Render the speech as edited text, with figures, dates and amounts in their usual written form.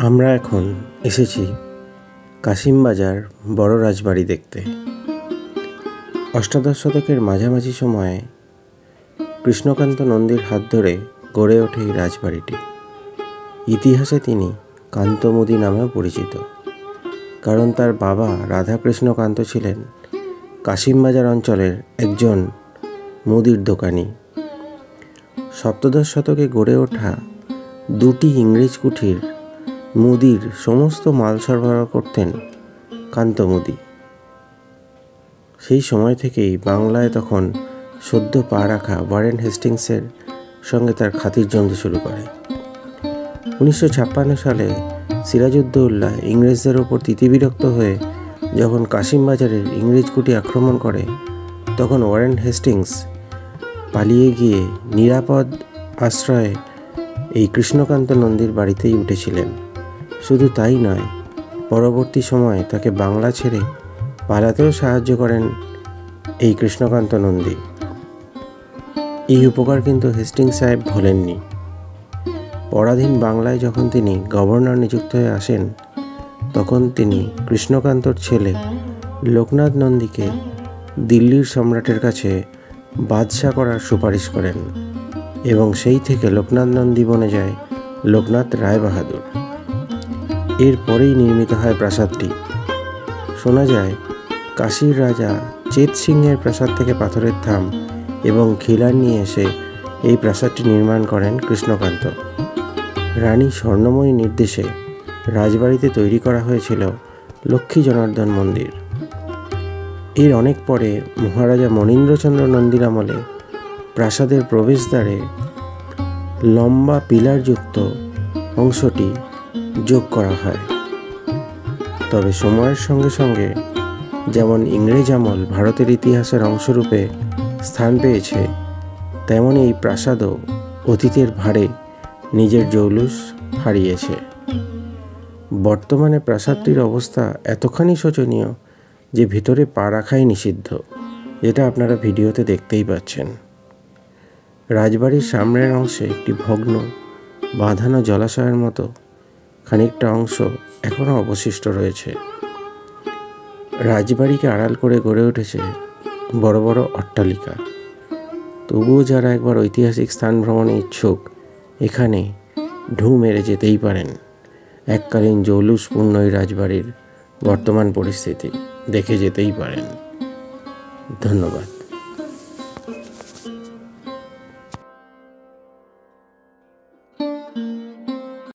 আমরা এখন এসেছি কাশিমবাজার বড় রাজবাড়ি দেখতে। অষ্টাদশ শতকের মাঝামাঝি সময়ে কৃষ্ণকান্ত নন্দীর হাত ধরে গড়ে ওঠে এই রাজবাড়িটি। ইতিহাসে তিনি কান্ত মুদি নামেও পরিচিত, কারণ তার বাবা রাধাকৃষ্ণকান্ত ছিলেন কাশিমবাজার অঞ্চলের একজন মুদির দোকানি। সপ্তদশ শতকে গড়ে ওঠা দুটি ইংরেজ কুঠির মুদির সমস্ত মাল সরবরাহ করতেন কান্ত মুদি। সেই সময় থেকেই বাংলায় তখন সদ্য পা রাখা ওয়ারেন হেস্টিংসের সঙ্গে তার খাতির জমতে শুরু করে। 1956 সালে সিরাজউদ্দৌলা ইংরেজদের ওপর তিতিবিরক্ত হয়ে যখন কাশিমবাজারের ইংরেজ কুঠি আক্রমণ করে, তখন ওয়ারেন হেস্টিংস পালিয়ে গিয়ে নিরাপদ আশ্রয়ে এই কৃষ্ণকান্ত নন্দীর বাড়িতেই উঠেছিলেন। শুধু তাই নয়, পরবর্তী সময়ে তাকে বাংলা ছেড়ে পালাতেও সাহায্য করেন এই কৃষ্ণকান্ত নন্দী। এই উপকার কিন্তু হেস্টিংস সাহেব ভোলেননি। পরাধীন বাংলায় যখন তিনি গভর্নর নিযুক্ত হয়ে আসেন, তখন তিনি কৃষ্ণকান্তর ছেলে লোকনাথ নন্দীকে দিল্লির সম্রাটের কাছে বাদশা করার সুপারিশ করেন এবং সেই থেকে লোকনাথ নন্দী বনে যায় লোকনাথ রায় বাহাদুর। এরপরেই নির্মিত হয় প্রাসাদটি। শোনা যায় কাশীর রাজা চেত সিংহের প্রাসাদ থেকে পাথরের থাম এবং খিলান নিয়ে এসে এই প্রাসাদটি নির্মাণ করেন কৃষ্ণকান্ত। রানী স্বর্ণময়ী নির্দেশে রাজবাড়িতে তৈরি করা হয়েছিল লক্ষ্মী জনার্দন মন্দির। এর অনেক পরে মহারাজা মনীন্দ্রচন্দ্র নন্দীর আমলে প্রাসাদের প্রবেশদ্বারে লম্বা পিলারযুক্ত অংশটি যোগ করা হয়। তবে সময়ের সঙ্গে সঙ্গে যেমন ইংরেজ আমল ভারতের ইতিহাসের অংশরূপে স্থান পেয়েছে, তেমনই এই প্রাসাদও অতীতের ভারে নিজের জৌলুস হারিয়েছে। বর্তমানে প্রাসাদটির অবস্থা এতখানি শোচনীয় যে ভিতরে পা রাখাই নিষিদ্ধ, যেটা আপনারা ভিডিওতে দেখতেই পাচ্ছেন। রাজবাড়ির সামনের অংশে একটি ভগ্ন বাঁধানো জলাশয়ের মতো খানিকটা অংশ এখনও অবশিষ্ট রয়েছে। রাজবাড়িকে আড়াল করে গড়ে উঠেছে বড় বড় অট্টালিকা। তবুও যারা একবার ঐতিহাসিক স্থান ভ্রমণে ইচ্ছুক, এখানে ঢু মেরে যেতেই পারেন। এককালীন জৌলুসপূর্ণ এই রাজবাড়ির বর্তমান পরিস্থিতি দেখে যেতেই পারেন। ধন্যবাদ।